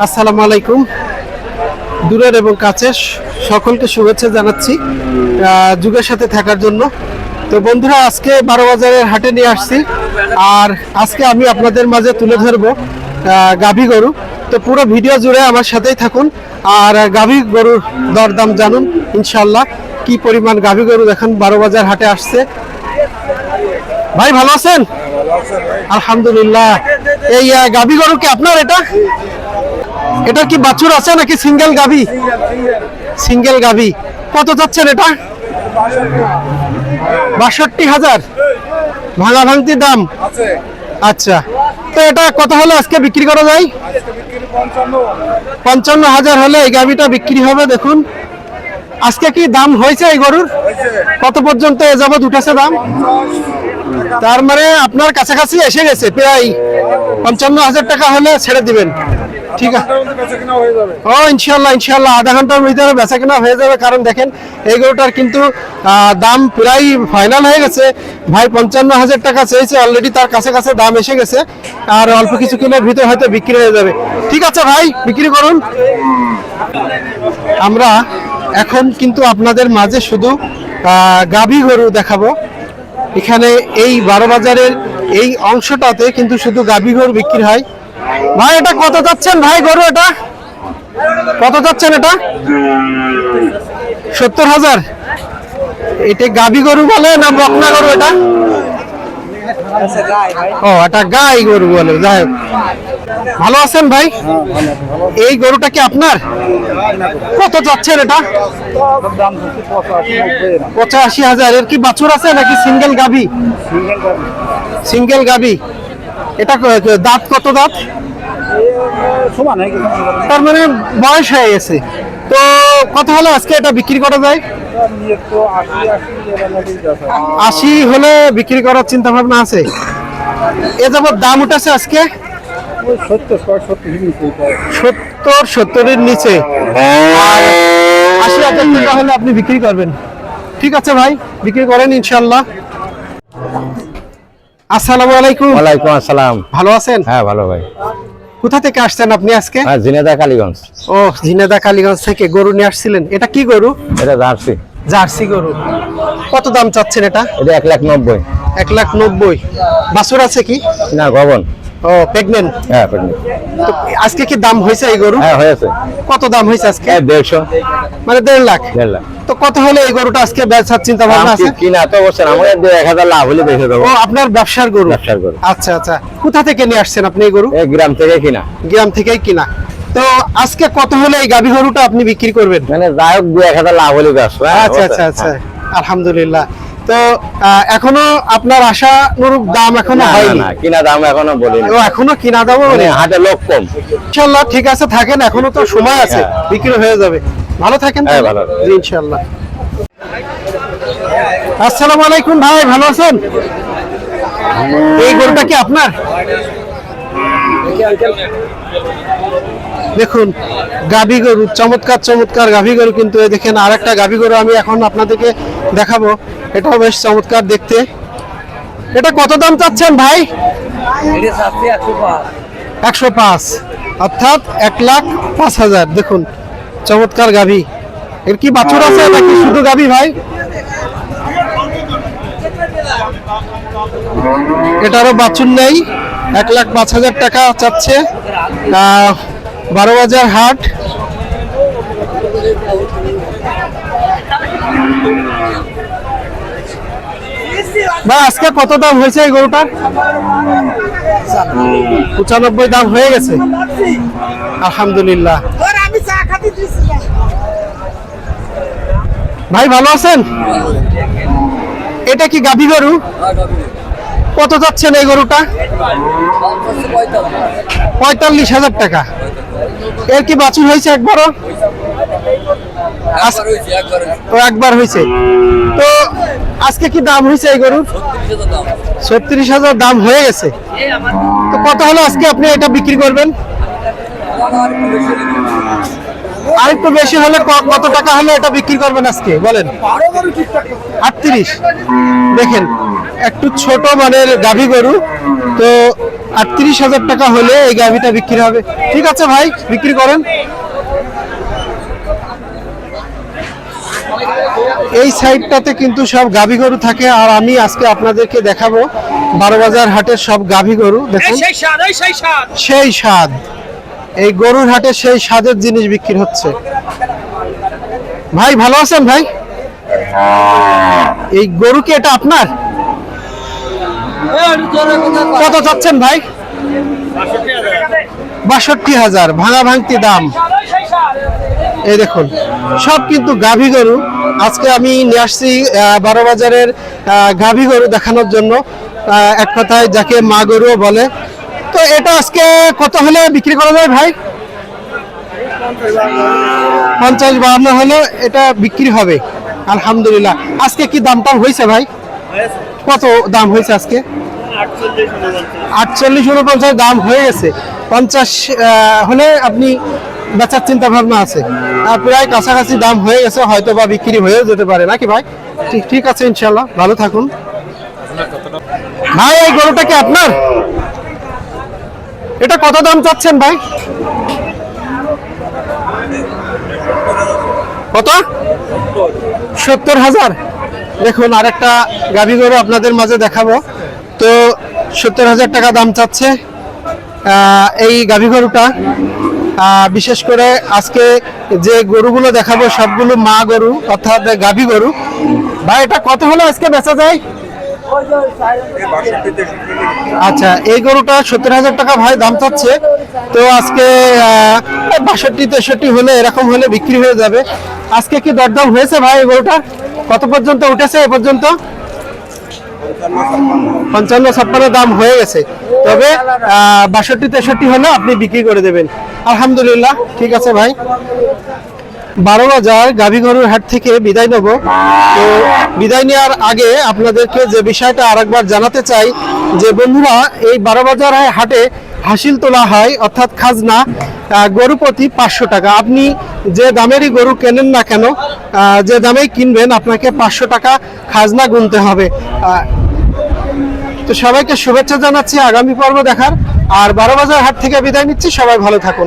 আসসালামু আলাইকুম। দূরের এবং কাছের সকলকে শুভেচ্ছা জানাচ্ছি যুগের সাথে থাকার জন্য। তো বন্ধুরা, আজকে 12 বাজারের হাটে নিয়ে আসছি, আর আজকে আমি আপনাদের মাঝে তুলে ধরবো গাভী গরু। তো পুরো ভিডিও জুড়ে আমার সাথেই থাকুন আর গাভী গরুর দরদাম জানুন ইনশাল্লাহ। কি পরিমাণ গাভী গরু দেখেন 12 বাজার হাটে আসছে। ভাই ভালো আছেন? আলহামদুলিল্লাহ। এই গাভী গরু কি আপনার? এটা কি বাছুর আছে নাকি সিঙ্গেল গাভী? সিঙ্গেল গাভী। কত যাচ্ছেন এটা? ৬২,০০০ ভাঙা ভাঙতি দাম। আচ্ছা, তো এটা কত হলে আজকে বিক্রি করা যায়? ৫৫,০০০ হলে এই গাভীটা বিক্রি হবে। দেখুন আজকে কি দাম হয়েছে এই গরুর? কত পর্যন্ত এ যাবৎ উঠেছে দাম? তার মানে আপনার কাছাকাছি এসে গেছে, প্রায় ৫৫,০০০ টাকা হলে ছেড়ে দিবেন। ঠিক আছে, ও ইনশাল্লাহ ইনশাল্লাহ আধা ঘন্টার ভিতরে বেচা কেনা হয়ে যাবে। কারণ দেখেন এই গরুটার কিন্তু দাম প্রায় ফাইনাল হয়ে গেছে। ভাই ৫৫,০০০ টাকা চেয়েছে, অলরেডি তার কাছে কাছে দাম এসে গেছে, আর অল্প কিছু কিলোর ভিতরে হয়তো বিক্রি হয়ে যাবে। ঠিক আছে ভাই, বিক্রি করুন। আমরা এখন কিন্তু আপনাদের মাঝে শুধু গাভী গরু দেখাবো। এখানে এই 12 বাজারের এই অংশটাতে কিন্তু শুধু গাভী গরু বিক্রি হয়। ভাই এটা কত যাচ্ছেন ভাই গরু? এটা কত যাচ্ছেন? এটা ৭০,০০০। এটা গাভী গরু বলে না বকনা গরু? এটা ও, এটা গাই গরু বলে। যাই হোক, ভালো আছেন ভাই? এই গরুটা কি আপনার? কত যাচ্ছেন এটা? ৮৫,০০০। এর কি বাছুর আছে নাকি সিঙ্গেল গাভী? সিঙ্গেল গাভী। এটা দাঁত কত দাঁত? তার মানে বয়স হয়ে গেছে। তো কত হলে আজকে এটা বিক্রি করা যায়? ৮০ হলে বিক্রি করার চিন্তা ভাবনা আছে। এ যাবৎ দাম উঠেছে আজকে ৭০-৭০-এর নিচে। ৮০,০০০ টাকা হলে আপনি বিক্রি করবেন। ঠিক আছে ভাই, বিক্রি করেন ইনশাল্লাহ। আসসালামু আলাইকুম। ওয়ালাইকুম আসসালাম। ভালো আছেন? হ্যাঁ ভালো ভাই। কোথা থেকে আসছেন আপনি আজকে? ঝিনেদা কালীগঞ্জ। ও, ঝিনেদা কালীগঞ্জ থেকে গরু নিয়ে আসছিলেন। এটা কি গরু? এটা জার্সি। জার্সি গরু। কত দাম চাচ্ছেন এটা? এটা ১,৯০,০০০। ১,৯০,০০০। বাছুর আছে কি? না, গবন। ও, প্রেগনেন্ট। হ্যাঁ প্রেগনেন্ট। তো আজকে কি দাম হয়েছে এই গরু? হ্যাঁ হয়েছে। কত দাম হয়েছে আজকে? ১৫০। মানে ১.৫ লাখ। ১.৫ লাখ। তো কত হলে এই গরুটা আজকে বেচার চিন্তা ভাবনা আছে? কিনা তো বলছেন, আমাদের ১,০০০ লাভ হলে বেঁচে দেবো। ও, আপনার ব্যবসার গরু? ব্যবসার গরু। আচ্ছা আচ্ছা। কোথা থেকে নিয়ে আসছেন আপনি এই গরু? এই গ্রাম থেকে কিনা। গ্রাম থেকেই কিনা। তো আজকে কত হলে এই গাভী গরুটা আপনি বিক্রি করবেন? মানে যাই হোক ২-১,০০০ লাভ হলে বেচবো। আচ্ছা আচ্ছা আচ্ছা, আলহামদুলিল্লাহ। তো এখনো আপনার আশা অনুরূপ দাম এখনো হয়নি? কিনা দাম এখনো বলিনি। ও, এখনো কিনা দামও মানে বলেনি? হাটে লোক কম। ইনশাআল্লাহ ঠিক আছে, থাকেন, এখনো তো সময় আছে, বিক্রি হয়ে যাবে। ভালো থাকেন। হ্যাঁ ভালো। জি ইনশাআল্লাহ। আসসালামু আলাইকুম ভাই, ভালো আছেন? এই গরুটা কি আপনার? দেখুন গাভী গরু, চমৎকার চমৎকার গাভী গরু। কিন্তু দেখেন আরেকটা গাভী গরু আমি এখন আপনাদেরকে দেখাবো। এটাও বেশ চমৎকার দেখতে। এটা কত দাম চাচ্ছেন ভাই? ১০৫, অর্থাৎ ১,০৫,০০০। দেখুন চমৎকার গাভী। এর কি বাছুর আছে নাকি শুধু গাভী ভাই? এটারও বাছুর নেই। ১,০৫,০০০ টাকা চাচ্ছে। 12 বাজার হাট। বা আজকে কত দাম হয়েছে এই গরুটার? ৯৫ দাম হয়ে গেছে। আলহামদুলিল্লাহ। ভাই ভালো আছেন? এটা কি গাভী গরু? কত যাচ্ছেন এই গরুটা? ৪৫,০০০ টাকা। এর কি বাছুর হয়েছে একবারও? একবার হয়েছে। তো আজকে কি দাম হয়েছে এই গরুর? ৩৬,০০০ দাম হয়ে গেছে। তো কত হলো আজকে আপনি এটা বিক্রি করবেন? আর একটু বেশি হলে কত টাকা হলে এটা বিক্রি করবেন আজকে বলেন? 38। দেখেন একটু ছোট মানের গাভী গরু, তো 38,000 টাকা হলে এই গাভীটা বিক্রি হবে। ঠিক আছে ভাই, বিক্রি করেন। এই সাইডটাতে কিন্তু সব গাভী গরু থাকে, আর আমি আজকে আপনাদেরকে দেখাবো 12 বাজার হাটের সব গাভী গরু। দেখুন সেই স্বাদ, এই গরুর হাটে সেই স্বাদের জিনিস বিক্রি হচ্ছে। ভাই ভালো আছেন ভাই? এই গরু কি এটা আপনার? কত চাচ্ছেন ভাই? 62,000 ভাঙা ভাঙতি দাম। এই দেখুন সব কিন্তু গাভী গরু। আজকে আমি নিয়ে আসছি 12 বাজারের গাভী গরু দেখানোর জন্য, এক কথায় যাকে মা গরুও বলে। তো এটা আজকে কত হলে বিক্রি করা যায় ভাই? 50-52 হলে এটা বিক্রি হবে আলহামদুলিল্লাহ। আজকে কি দাম টাম হয়েছে ভাই? কত দাম হয়েছে আজকে? 48-49 দাম হয়ে গেছে। 50 হলে আপনি বেচার চিন্তা ভাবনা আছে, আর প্রায় কাছাকাছি দাম হয়ে গেছে, হয়তো বা বিক্রি হয়েও যেতে পারে নাকি ভাই? ঠিক আছে, ইনশাল্লাহ ভালো থাকুন ভাই। এই গরুটা কি আপনার? এটা কত দাম চাচ্ছেন ভাই? কত? 70,000। দেখুন আরেকটা গাভী গরু আপনাদের মাঝে দেখাবো। তো 70,000 টাকা দাম চাচ্ছে এই গাভী গরুটা। বিশেষ করে আজকে যে গরুগুলো দেখাবো সবগুলো মা গরু, অর্থাৎ গাভী গরু। ভাই এটা কত হলে আজকে বেচা যায়? আচ্ছা, এই গরুটা 70,000 টাকা ভাই দাম চাচ্ছে। তো আজকে 62-63 হলে, এরকম হলে বিক্রি হয়ে যাবে। আজকে কি দরদাম হয়েছে ভাই? এই গরুটা কত পর্যন্ত উঠেছে এ পর্যন্ত? 55-56 দাম হয়ে গেছে। তবে 62-63 হলে আপনি বিক্রি করে দেবেন আলহামদুলিল্লাহ। ঠিক আছে ভাই, 12 বাজার গাভী গরুর হাট থেকে বিদায় নেব। তো বিদায় নেওয়ার আগে আপনাদেরকে যে বিষয়টা আরেকবার জানাতে চাই, যে বন্ধুরা এই 12 বাজার হাটে হাসিল তোলা হয়, অর্থাৎ খাজনা, গরু প্রতি 500 টাকা। আপনি যে দামেরই গরু কেনেন না কেন, যে দামেই কিনবেন, আপনাকে 500 টাকা খাজনা গুনতে হবে। তো সবাইকে শুভেচ্ছা জানাচ্ছি আগামী পর্ব দেখার। আর 12 বাজার হাট থেকে বিদায় নিচ্ছি। সবাই ভালো থাকুন।